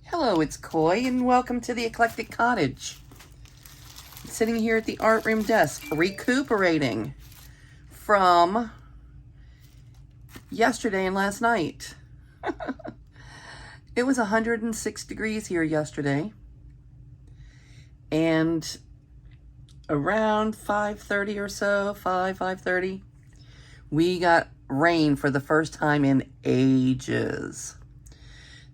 Hello, it's Coy, and welcome to the Eclectic Cottage. I'm sitting here at the art room desk, recuperating from yesterday and last night. It was 106 degrees here yesterday, and around 5:30 or so, 5:30, we got rain for the first time in ages.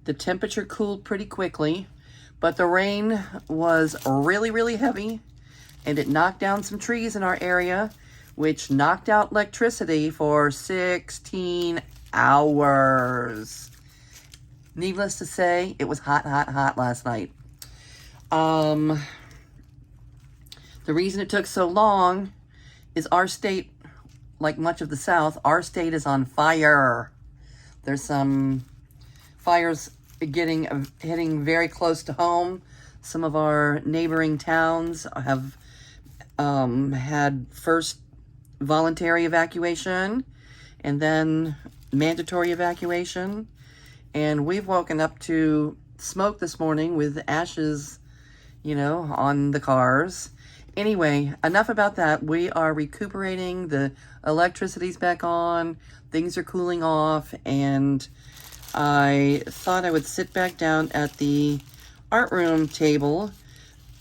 The temperature cooled pretty quickly, but the rain was really, really heavy, and it knocked down some trees in our area, which knocked out electricity for 16 hours. Needless to say, it was hot, hot, hot last night. The reason it took so long is our state, like much of the South, our state is on fire. There's some fires hitting very close to home. Some of our neighboring towns have had first voluntary evacuation and then mandatory evacuation. And we've woken up to smoke this morning with ashes, on the cars. Anyway, enough about that. We are recuperating. The electricity's back on. Things are cooling off. And I thought I would sit back down at the art room table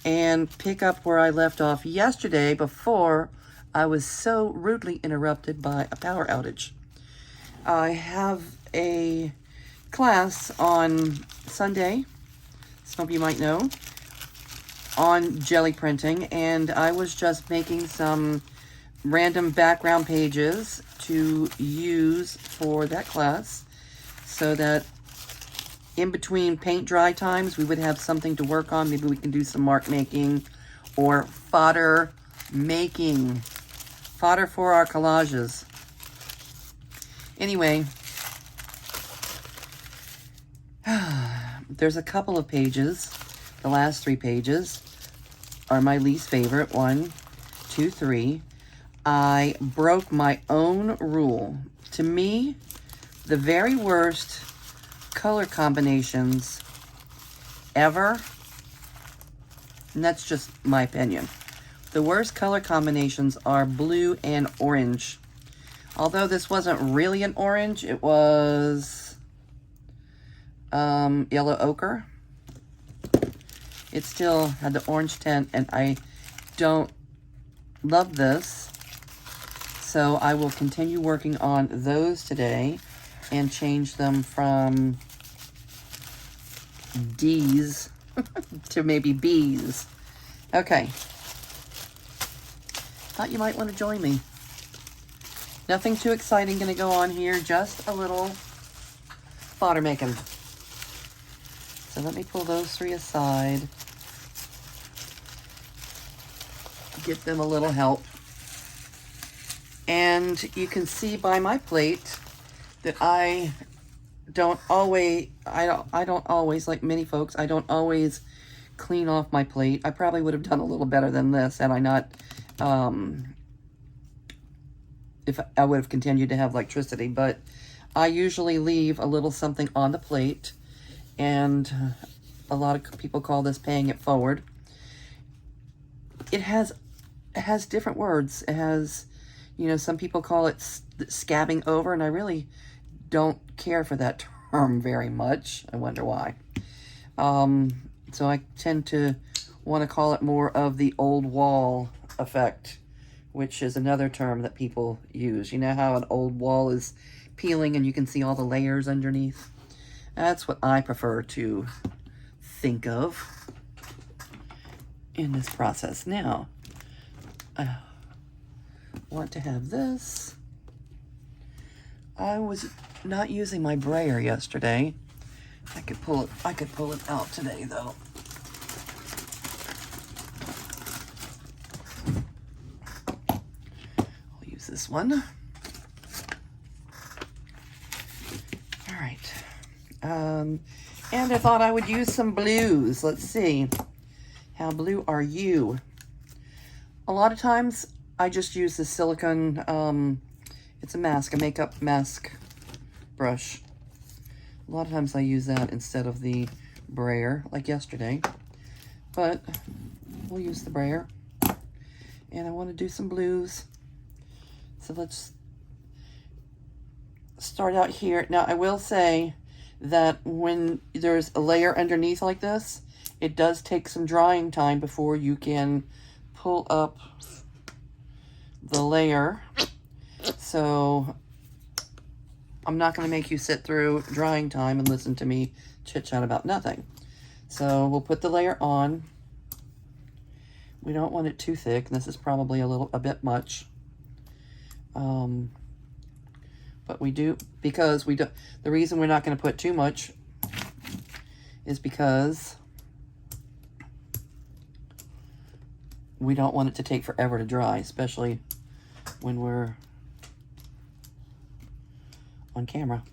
and pick up where I left off yesterday before I was so rudely interrupted by a power outage. I have a class on Sunday, some of you might know, on jelly printing, and I was just making some random background pages to use for that class so that in between paint dry times we would have something to work on. Maybe we can do some mark making or fodder making, fodder for our collages. Anyway, there's a couple of pages. The last 3 pages are my least favorite. 1, 2, 3. I broke my own rule. To me, the very worst color combinations ever, and that's just my opinion, the worst color combinations are blue and orange. Although this wasn't really an orange, it was yellow ochre. It still had the orange tint, and I don't love this. So I will continue working on those today and change them from D's to maybe B's. Okay. Thought you might want to join me. Nothing too exciting going to go on here, just a little fodder making. So let me pull those 3 aside. Give them a little help. And you can see by my plate that I don't always, like many folks, I don't always clean off my plate. I probably would have done a little better than this had I not, if I would have continued to have electricity. But I usually leave a little something on the plate, and a lot of people call this paying it forward. It has different words. It has, some people call it scabbing over, and I really don't care for that term very much. I wonder why. So I tend to want to call it more of the old wall effect, which is another term that people use. You know how an old wall is peeling and you can see all the layers underneath? That's what I prefer to think of in this process. Now, I want to have this. I was not using my brayer yesterday. I could pull it out today though. I'll use this one. All right. And I thought I would use some blues. Let's see. How blue are you? A lot of times I just use the silicone, it's a makeup mask brush. A lot of times I use that instead of the brayer like yesterday, but we'll use the brayer. And I want to do some blues. So let's start out here. Now, I will say that when there's a layer underneath like this, it does take some drying time before you can pull up the layer. So I'm not going to make you sit through drying time and listen to me chit-chat about nothing. So we'll put the layer on. We don't want it too thick. This is probably a bit much. But we do, because we do, the reason we're not going to put too much is because we don't want it to take forever to dry, especially when we're on camera.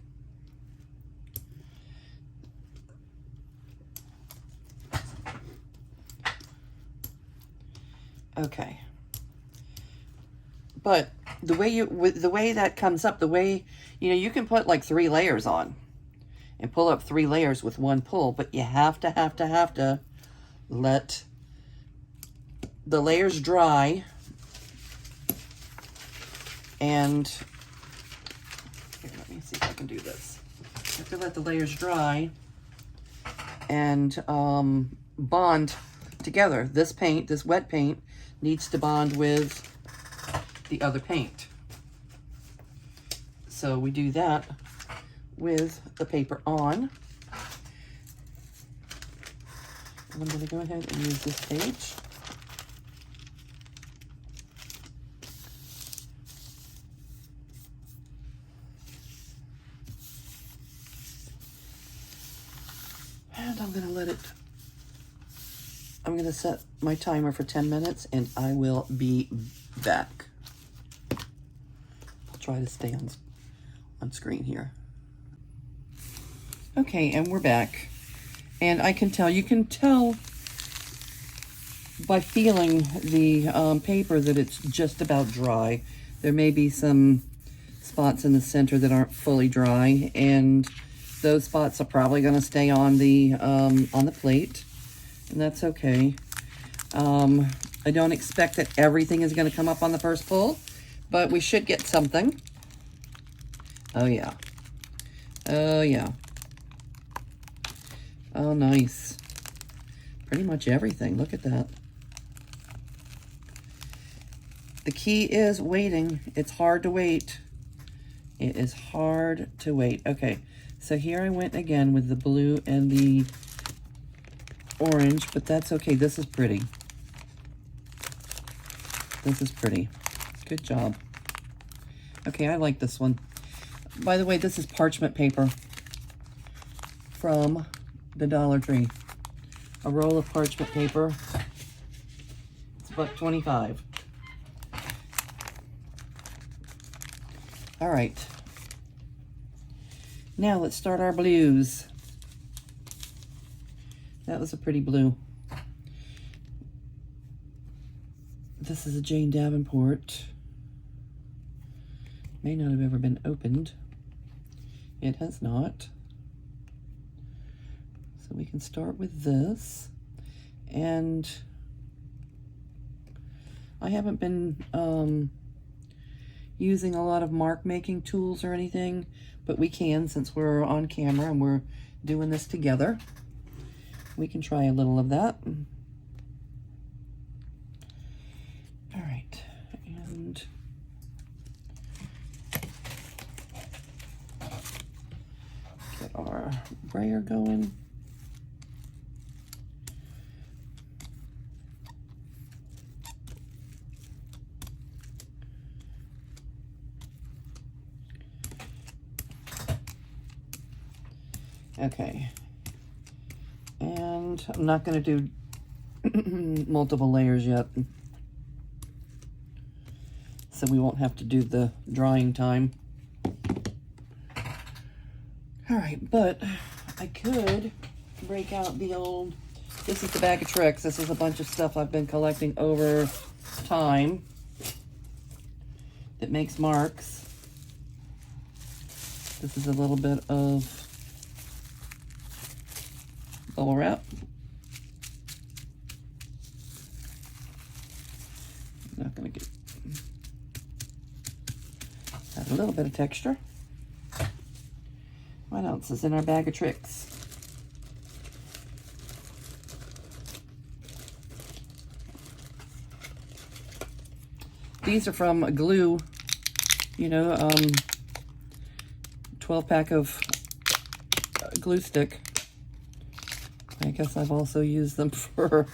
Okay. But the way that comes up, the way, you know, you can put like 3 layers on and pull up 3 layers with one pull, but you have to let the layers dry. And here, let me see if I can do this. You have to let the layers dry and bond together. This paint, this wet paint, needs to bond with the other paint. So we do that with the paper on. And I'm going to go ahead and use this page. And I'm going to let it, I'm going to set my timer for 10 minutes and I will be back. I'll try to stay on screen here. Okay, and we're back. And I can tell, you can tell by feeling the paper that it's just about dry. There may be some spots in the center that aren't fully dry, and those spots are probably going to stay on the plate, and that's okay. I don't expect that everything is going to come up on the first pull, but we should get something. Oh yeah. Oh yeah. Oh, nice. Pretty much everything. Look at that. The key is waiting. It's hard to wait. It is hard to wait. Okay, so here I went again with the blue and the orange, but that's okay. This is pretty. This is pretty. Good job. Okay, I like this one. By the way, this is parchment paper from the Dollar Tree. A roll of parchment paper. It's $1.25. All right. Now let's start our blues. That was a pretty blue. This is a Jane Davenport. May not have ever been opened. It has not. So we can start with this. And I haven't been using a lot of mark making tools or anything, but we can, since we're on camera and we're doing this together. We can try a little of that. All right, and get our brayer going. Okay, and I'm not going to do multiple layers yet, so we won't have to do the drying time. All right, but I could break out the old, this is the bag of tricks. This is a bunch of stuff I've been collecting over time that makes marks. This is a little bit of bubble wrap. Not gonna get, add a little bit of texture. What else is in our bag of tricks? These are from a glue, you know, 12-pack of glue stick. I guess I've also used them for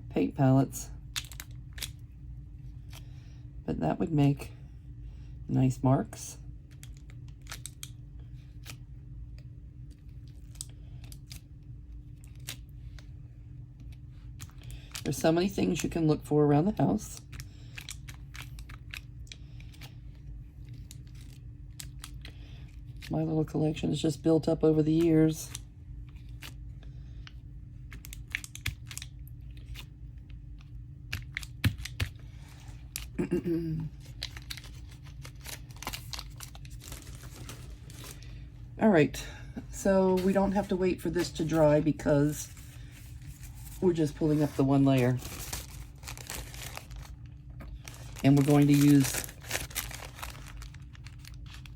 paint palettes. But that would make nice marks. There's so many things you can look for around the house. My little collection is just built up over the years. All right, so we don't have to wait for this to dry because we're just pulling up the one layer. And we're going to use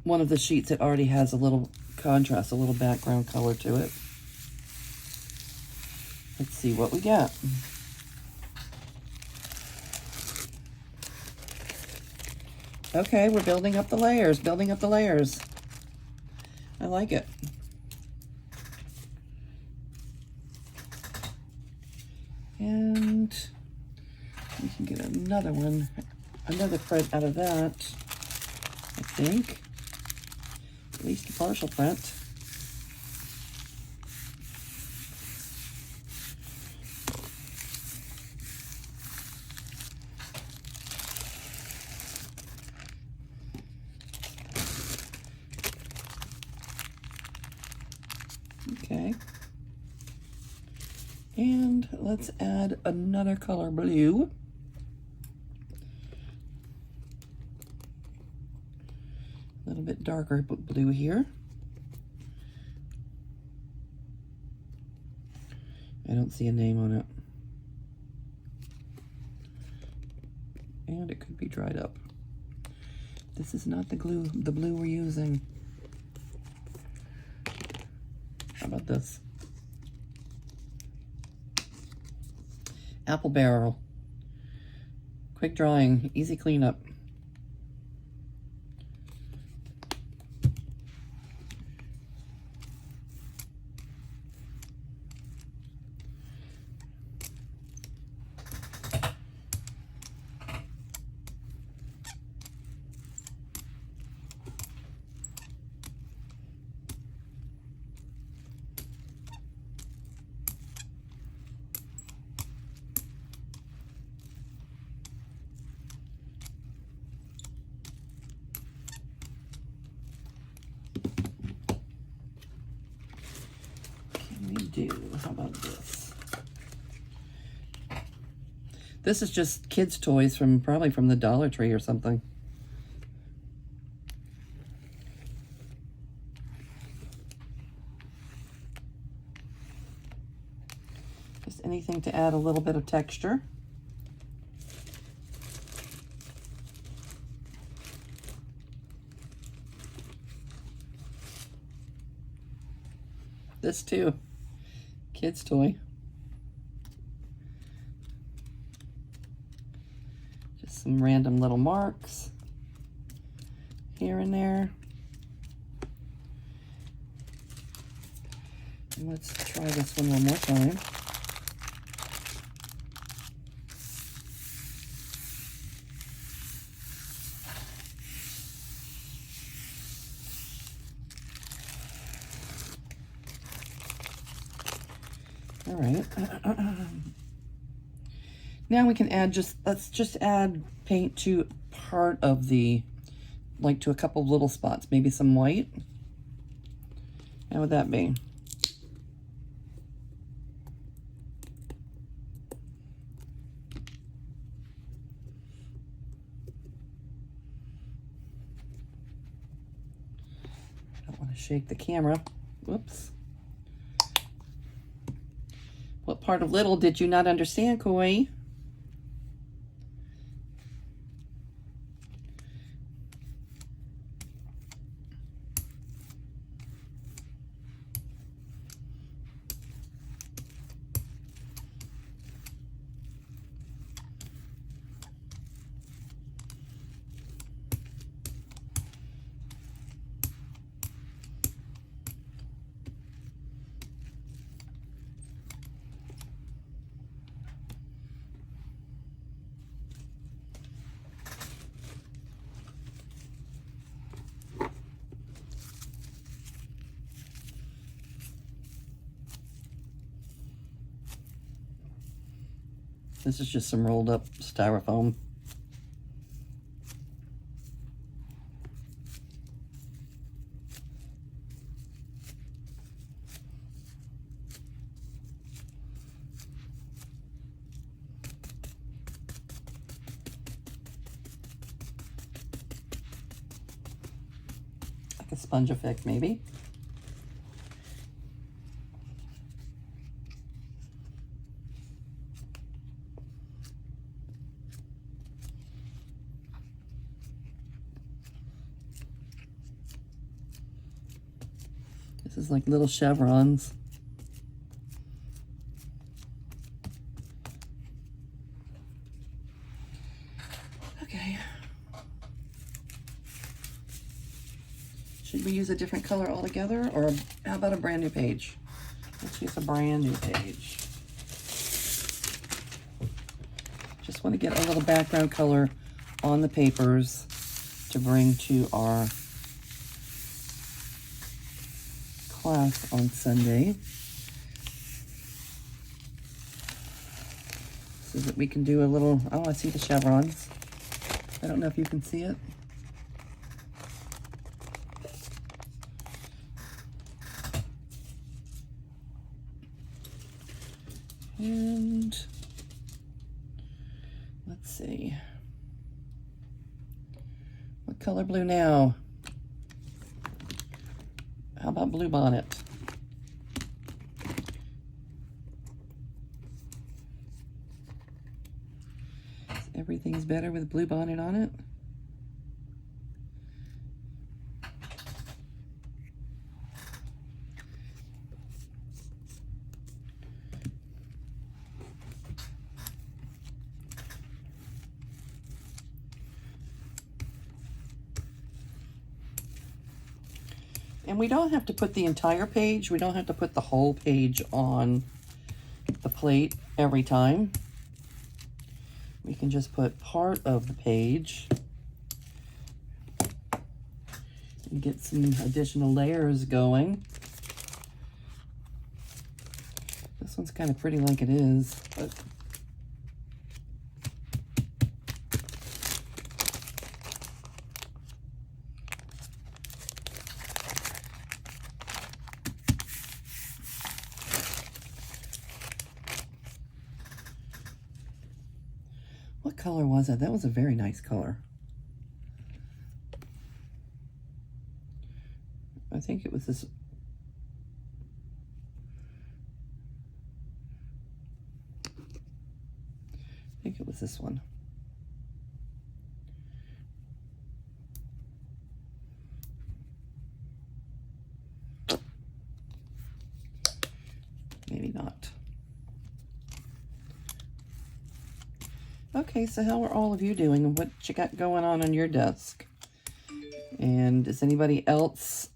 one of the sheets that already has a little contrast, a little background color to it. Let's see what we got. Okay, we're building up the layers, building up the layers. I like it. And we can get another one, another print out of that, I think. At least a partial print. Okay. And let's add another color blue. A little bit darker blue here. I don't see a name on it. And it could be dried up. This is not the blue we're using. How about this? Apple barrel. Quick drying, easy cleanup. How about this? This is just kids' toys from probably from the Dollar Tree or something. Just anything to add a little bit of texture. This too. Kids' toy. Just some random little marks here and there. And let's try this one more time. All right. Now we can add let's just add paint to part of the, like to a couple of little spots, maybe some white. How would that be? I don't want to shake the camera. Whoops. What part of little did you not understand, Koi? This is just some rolled up styrofoam. Like a sponge effect, maybe. This is like little chevrons. Okay. Should we use a different color altogether, or how about a brand new page? Let's use a brand new page. Just want to get a little background color on the papers to bring to our class on Sunday, so that we can do a little, oh, I see the chevrons. I don't know if you can see it. And let's see. What color blue now? How about blue bonnet? Everything's better with blue bonnet on it. And we don't have to put the entire page. We don't have to put the whole page on the plate every time. We can just put part of the page and get some additional layers going. This one's kind of pretty like it is, but what color was that? That was a very nice color. I think it was this. I think it was this one. Maybe not. Okay, so how are all of you doing, and what you got going on your desk? And is anybody else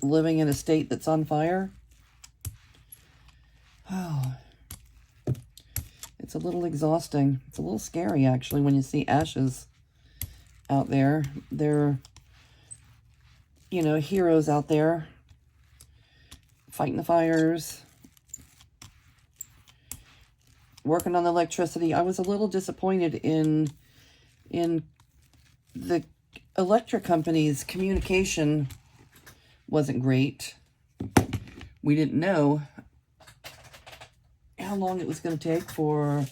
living in a state that's on fire? Oh, it's a little exhausting. It's a little scary, actually, when you see ashes out there. They're, you know, heroes out there fighting the fires, working on the electricity. I was a little disappointed in the electric company's communication. Wasn't great. We didn't know how long it was going to take for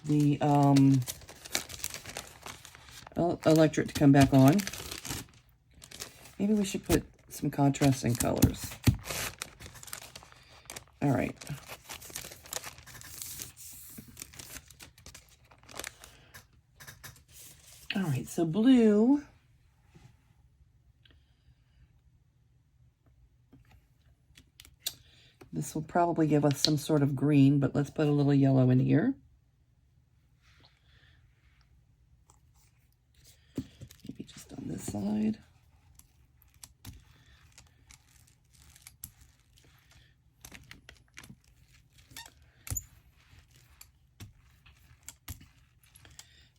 the electric to come back on. Maybe we should put some contrasting colors. All right. right, so blue. This will probably give us some sort of green, but let's put a little yellow in here. Maybe just on this side.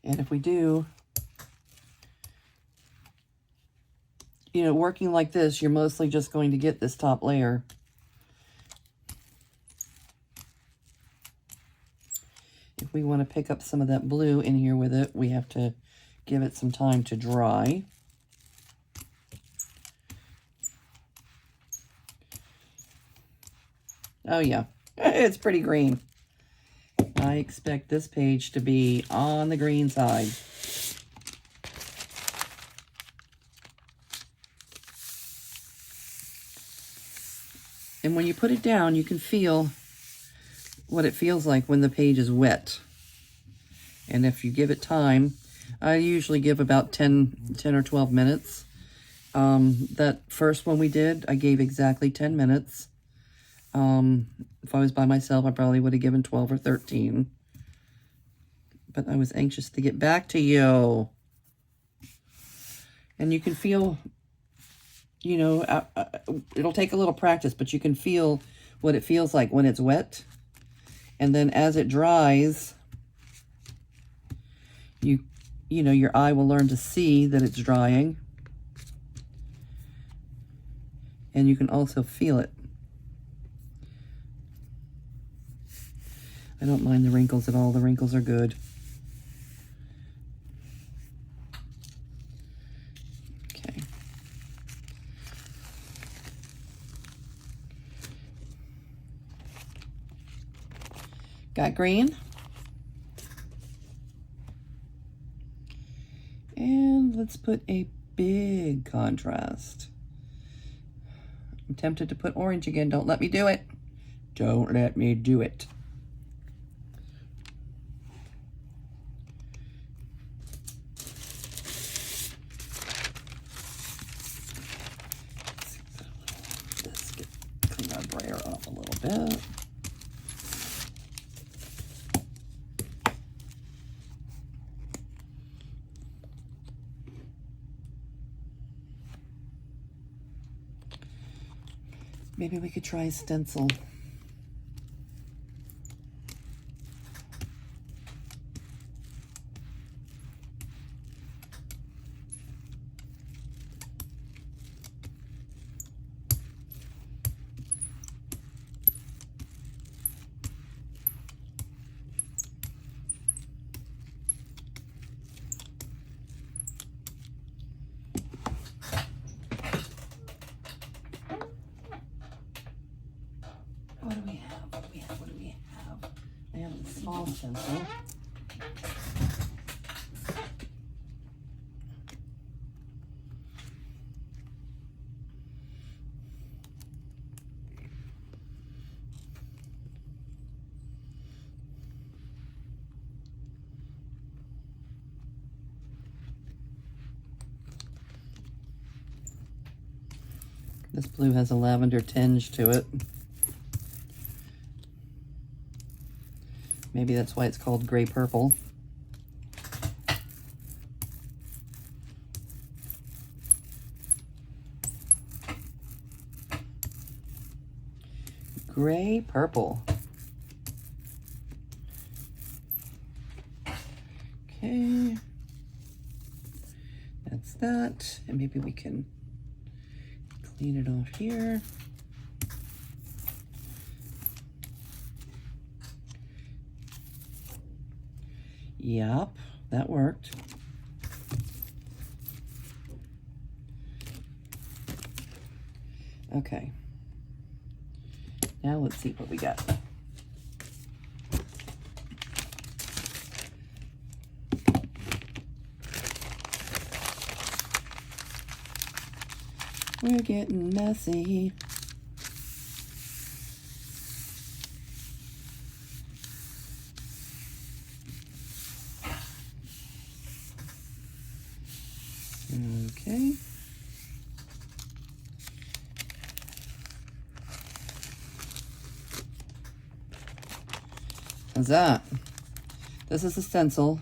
And if we do, you know, working like this, you're mostly just going to get this top layer. If we want to pick up some of that blue in here with it, we have to give it some time to dry. Oh yeah, it's pretty green. I expect this page to be on the green side. And when you put it down, you can feel what it feels like when the page is wet. And if you give it time, I usually give about 10 or 12 minutes. That first one we did, I gave exactly 10 minutes. If I was by myself, I probably would have given 12 or 13. But I was anxious to get back to you. And you can feel, you know, it'll take a little practice, but you can feel what it feels like when it's wet. And then as it dries, you know, your eye will learn to see that it's drying. And you can also feel it. I don't mind the wrinkles at all. The wrinkles are good. Okay. Got green. And let's put a big contrast. I'm tempted to put orange again. Don't let me do it. Don't let me do it. Let's clean our brayer off a little bit. Maybe we could try a stencil. What do we have? What do we have? What do we have? I have a small stencil. This blue has a lavender tinge to it. Maybe that's why it's called gray purple. Gray purple. Okay. That's that. And maybe we can clean it off here. Yep, that worked. Okay. Now let's see what we got. We're getting messy. How's that? This is the stencil,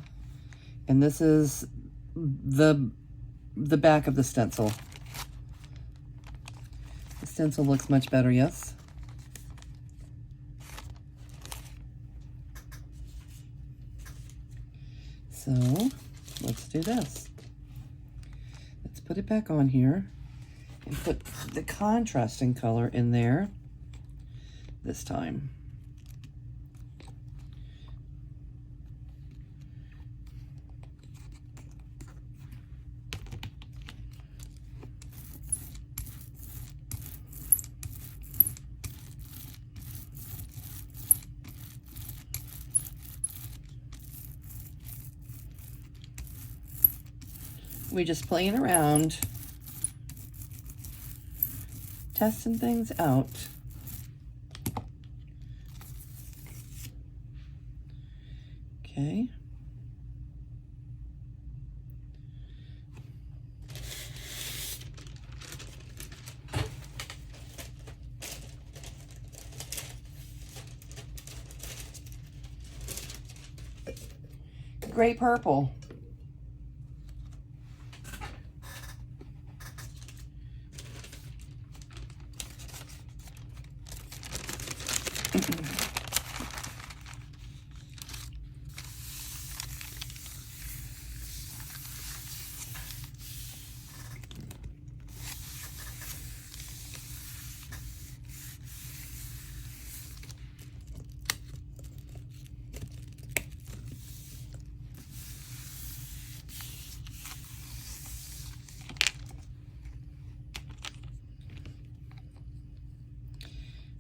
and this is the back of the stencil. The stencil looks much better, yes. So let's do this. Let's put it back on here and put the contrasting color in there this time. We just playing around, testing things out. Okay. Gray purple.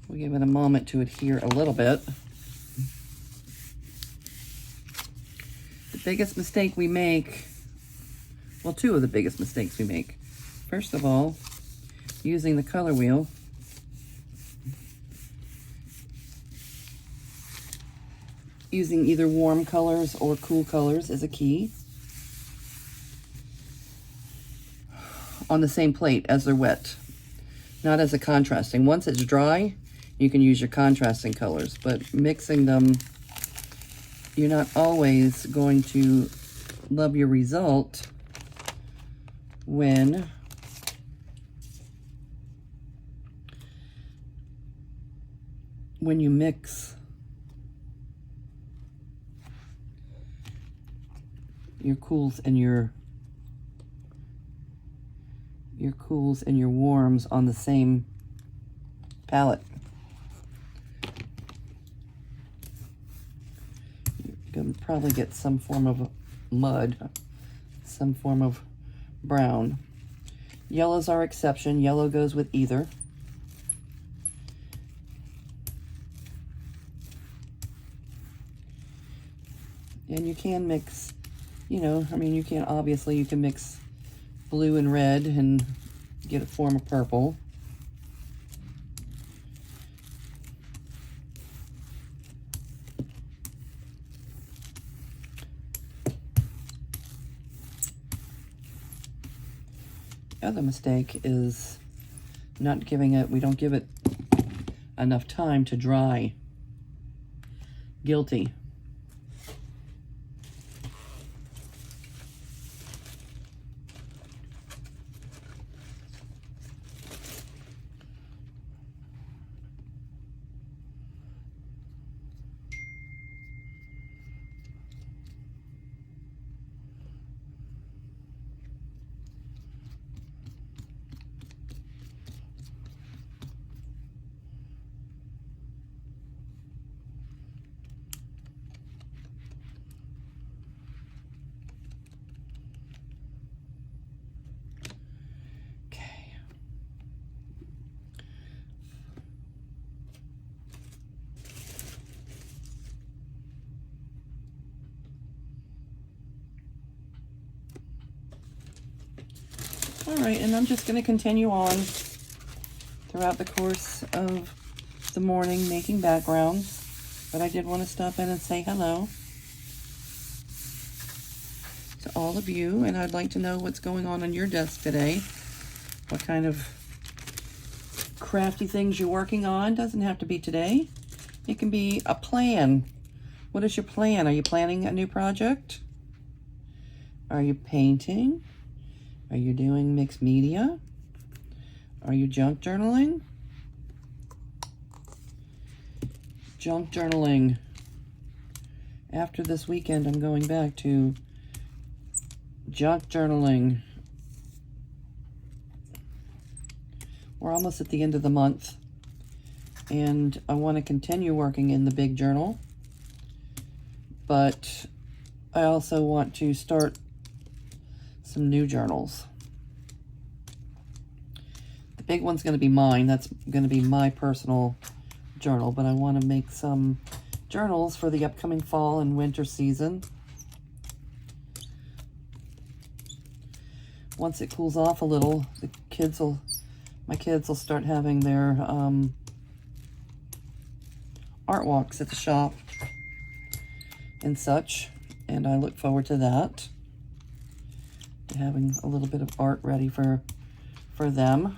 We'll give it a moment to adhere a little bit. The biggest mistake we make, well, two of the biggest mistakes we make. First of all, using the color wheel. Using either warm colors or cool colors is a key. On the same plate as they're wet, not as a contrasting. Once it's dry, you can use your contrasting colors, but mixing them, you're not always going to love your result when you mix your cools and your cools and your warms on the same palette. You're going to probably get some form of mud, some form of brown. Yellow's our exception. Yellow goes with either. And you can mix, you know, I mean, you can mix blue and red and get a form of purple. The other mistake is not giving it, we don't give it enough time to dry. Guilty. All right, and I'm just going to continue on throughout the course of the morning making backgrounds, but I did want to stop in and say hello to all of you, and I'd like to know what's going on your desk today. What kind of crafty things you're working on. Doesn't have to be today. It can be a plan What is your plan? Are you planning a new project? Are you painting? Are you doing mixed media? Are you junk journaling? Junk journaling. After this weekend, I'm going back to junk journaling. We're almost at the end of the month, and I want to continue working in the big journal, but I also want to start some new journals. The big one's going to be mine. That's going to be my personal journal, but I want to make some journals for the upcoming fall and winter season. Once it cools off a little, my kids will start having their art walks at the shop and such, and I look forward to that, to having a little bit of art ready for them.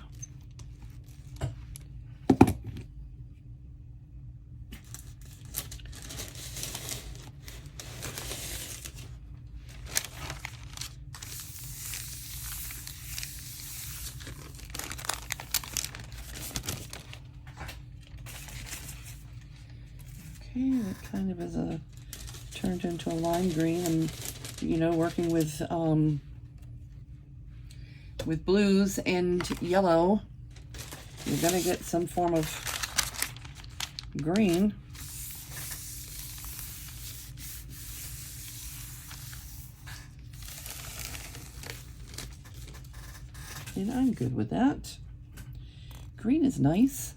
Okay, that kind of is turned into a lime green. And you know, working with blues and yellow, you're gonna get some form of green. And I'm good with that. Green is nice.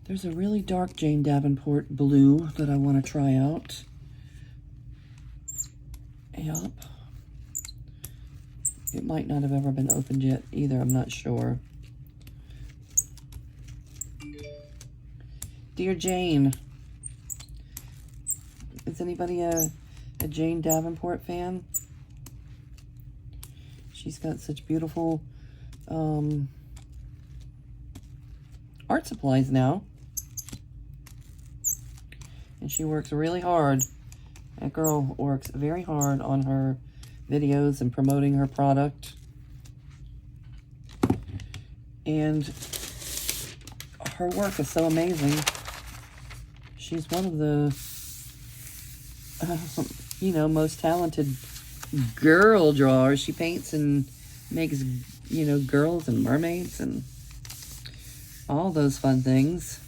There's a really dark Jane Davenport blue that I want to try out. Yep. It might not have ever been opened yet either, I'm not sure. Dear Jane, is anybody a Jane Davenport fan? She's got such beautiful art supplies now. And she works really hard. That girl works very hard on her videos and promoting her product. And her work is so amazing. She's one of the, you know, most talented girl drawers. She paints and makes, you know, girls and mermaids and all those fun things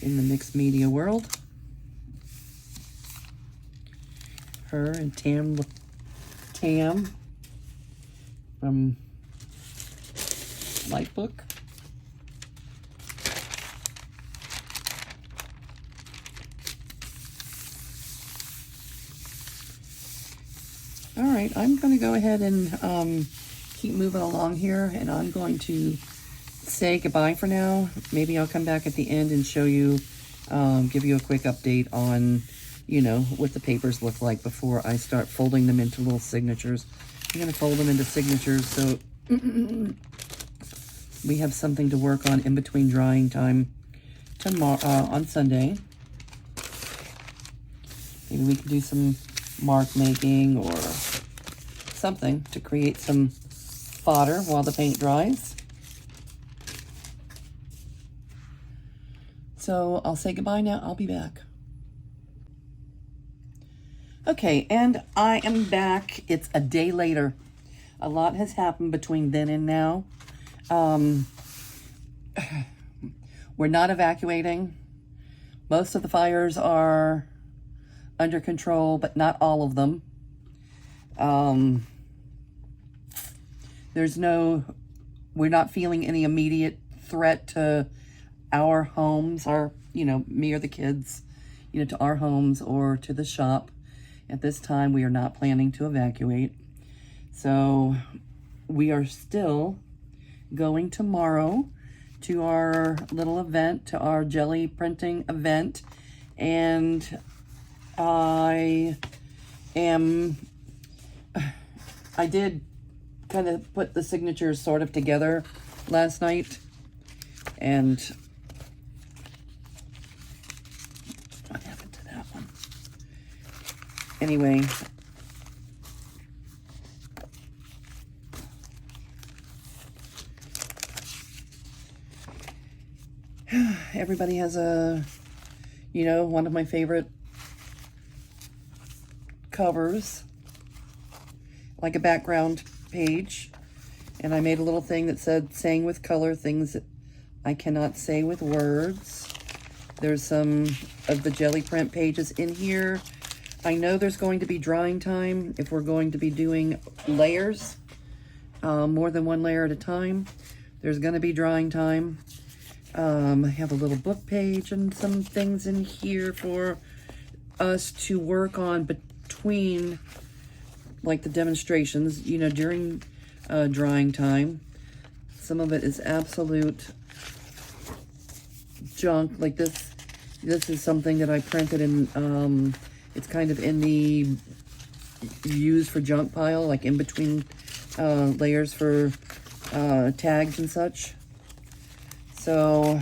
in the mixed media world. Her and Tam from Lightbook. All right, I'm going to go ahead and keep moving along here, and I'm going to say goodbye for now. Maybe I'll come back at the end and show you, give you a quick update on, you know, what the papers look like before I start folding them into little signatures. I'm going to fold them into signatures so we have something to work on in between drying time tomorrow, on Sunday. Maybe we can do some mark making or something to create some fodder while the paint dries. So I'll say goodbye now. I'll be back. Okay, and I am back. It's a day later. A lot has happened between then and now. We're not evacuating. Most of the fires are under control, but not all of them. We're not feeling any immediate threat to our homes, me or the kids, to our homes or to the shop. At this time, we are not planning to evacuate. So we are still going tomorrow to our little event, to our Gelli printing event. And I did kind of put the signatures sort of together last night. And what happened to that one? Anyway, everybody has a, you know, one of my favorite covers, like a background page. And I made a little thing that said, saying with color things that I cannot say with words. There's some of the Gelli print pages in here. I know there's going to be drying time if we're going to be doing layers, more than one layer at a time. There's going to be drying time. I have a little book page and some things in here for us to work on between, like the demonstrations, you know, during drying time. Some of it is absolute junk. Like this is something that I printed in, it's kind of in the used for junk pile, like in between layers for tags and such. So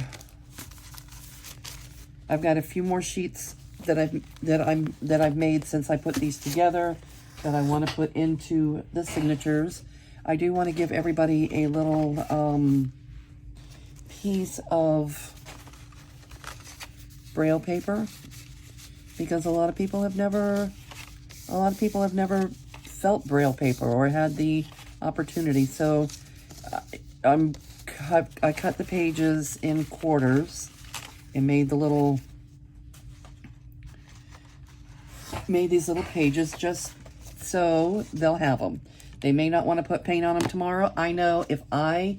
I've got a few more sheets that I've made since I put these together that I want to put into the signatures. I do want to give everybody a little piece of Braille paper, because a lot of people have never felt Braille paper or had the opportunity. So I cut the pages in quarters and made these little pages just so they'll have them. They may not want to put paint on them tomorrow. I know if I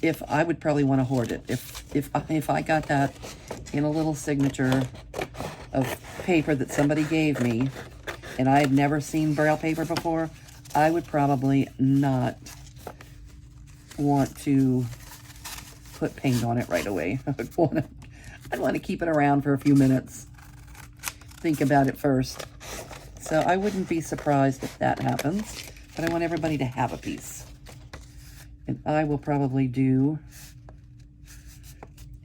would probably want to hoard it. If I got that in a little signature of paper that somebody gave me and I had never seen Braille paper before, I would probably not want to put paint on it right away. I'd want to keep it around for a few minutes. Think about it first. So I wouldn't be surprised if that happens, but I want everybody to have a piece. And I will probably do,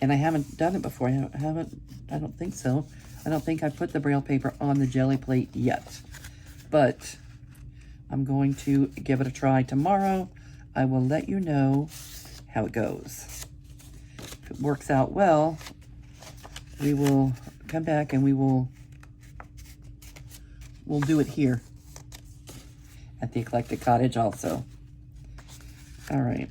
and I haven't done it before. I don't think so. I don't think I put the Braille paper on the Gelli plate yet, but I'm going to give it a try tomorrow. I will let you know how it goes. If it works out well, we will come back and we'll do it here at the Eclectic Cottage also. All right.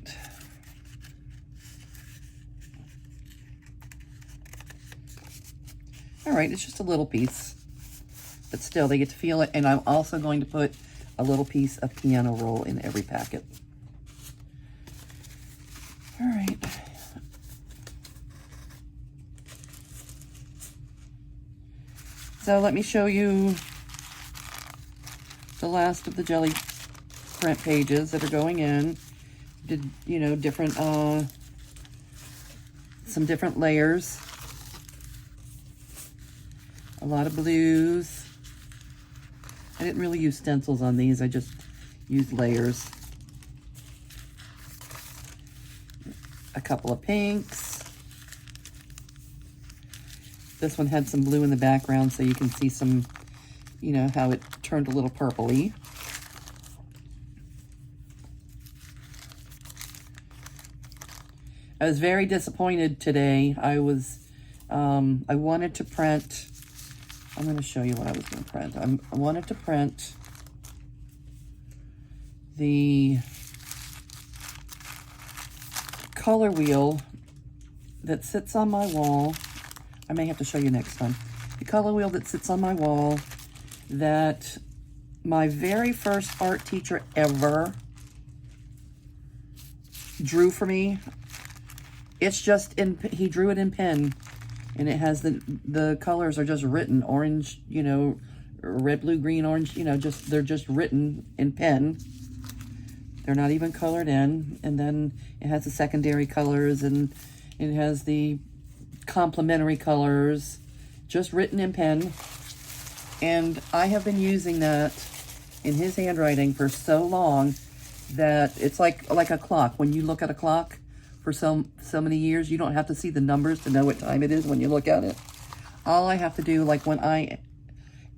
All right, it's just a little piece, but still they get to feel it. And I'm also going to put a little piece of piano roll in every packet. All right. So let me show you the last of the Gelli print pages that are going in. Did, you know, different, some different layers. A lot of blues. I didn't really use stencils on these. I just used layers. A couple of pinks. This one had some blue in the background, so you can see some, you know, how it turned a little purpley. I was very disappointed today. I wanted to print, I'm going to show you what I was going to print. I wanted to print the color wheel that sits on my wall. I may have to show you next time. The color wheel that sits on my wall that my very first art teacher ever drew for me. It's just he drew it in pen, and it has the colors are just written, orange, you know, red, blue, green, orange, you know, they're just written in pen. They're not even colored in. And then it has the secondary colors, and it has the complementary colors, just written in pen. And I have been using that in his handwriting for so long that it's like a clock. When you look at a clock for so many years, you don't have to see the numbers to know what time it is when you look at it. All I have to do, like when I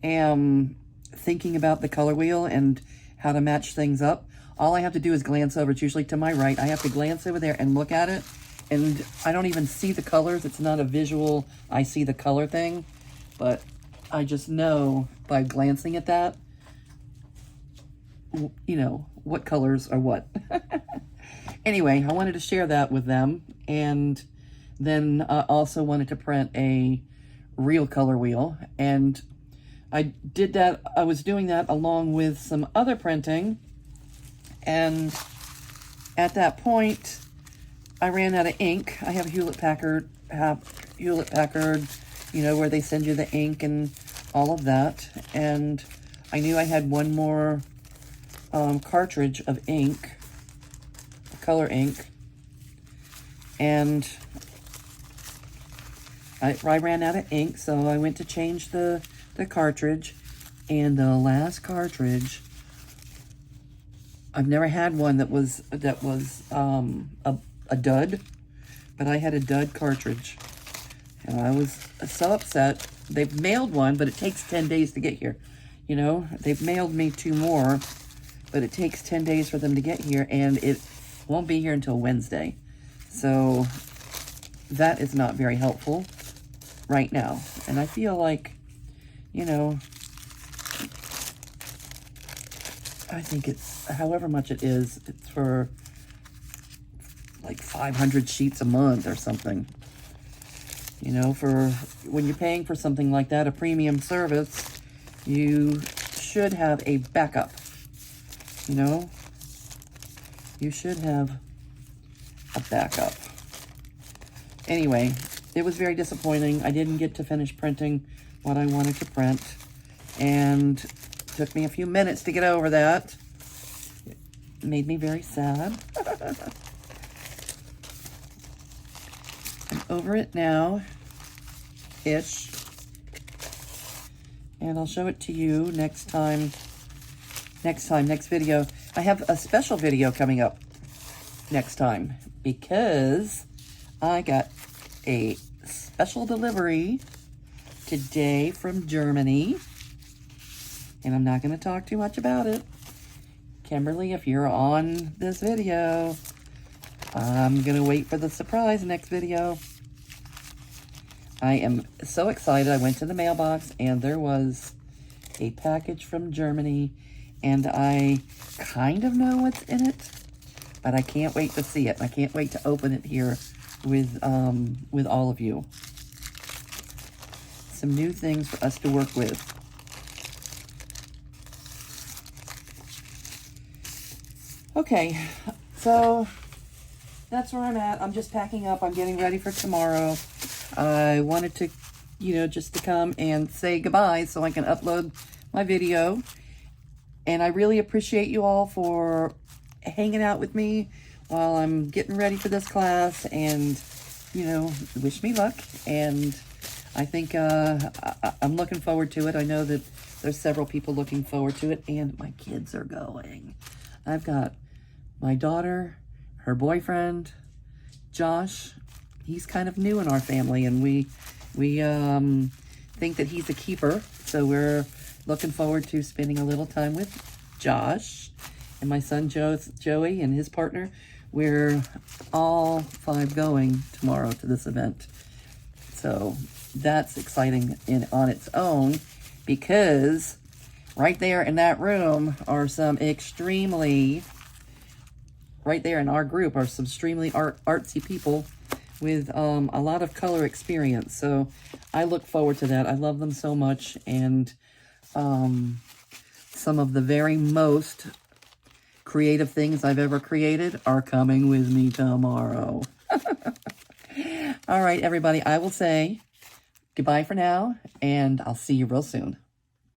am thinking about the color wheel and how to match things up, all I have to do is glance over. It's usually to my right. I have to glance over there and look at it, and I don't even see the colors. It's not a visual, I see the color thing, but I just know by glancing at that, you know, what colors are what. Anyway, I wanted to share that with them, and then I also wanted to print a real color wheel, and I did that. I was doing that along with some other printing, and at that point, I ran out of ink. I have Hewlett Packard, you know, where they send you the ink and all of that, and I knew I had one more cartridge of ink, color ink, and I ran out of ink, so I went to change the cartridge, and the last cartridge, I've never had one that was a dud, but I had a dud cartridge, and I was so upset. They've mailed one, but it takes 10 days to get here. You know, they've mailed me 2 more, but it takes 10 days for them to get here, and it won't be here until Wednesday. So that is not very helpful right now. And I feel like, you know, I think it's, however much it is, it's for like 500 sheets a month or something. You know, for when you're paying for something like that, a premium service, you should have a backup. You know, you should have a backup. Anyway, it was very disappointing. I didn't get to finish printing what I wanted to print, and it took me a few minutes to get over that. It made me very sad. I'm over it now-ish, and I'll show it to you next video. I have a special video coming up next time because I got a special delivery today from Germany, and I'm not going to talk too much about it. Kimberly, if you're on this video, I'm going to wait for the surprise next video. I am so excited. I went to the mailbox, and there was a package from Germany, and I kind of know what's in it, but I can't wait to see it. I can't wait to open it here with all of you. Some new things for us to work with. Okay, so that's where I'm at. I'm just packing up. I'm getting ready for tomorrow. I wanted to, you know, just to come and say goodbye so I can upload my video. And I really appreciate you all for hanging out with me while I'm getting ready for this class, and, you know, wish me luck. And I think I'm looking forward to it. I know that there's several people looking forward to it, and my kids are going. I've got my daughter, her boyfriend, Josh. He's kind of new in our family, and we think that he's a keeper. So we're looking forward to spending a little time with Josh, and my son Joey and his partner. We're all 5 going tomorrow to this event. So that's exciting on its own, because right there in that room are some extremely, right there in our group are some extremely artsy people with a lot of color experience. So I look forward to that. I love them so much, and some of the very most creative things I've ever created are coming with me tomorrow. All right, everybody, I will say goodbye for now, and I'll see you real soon.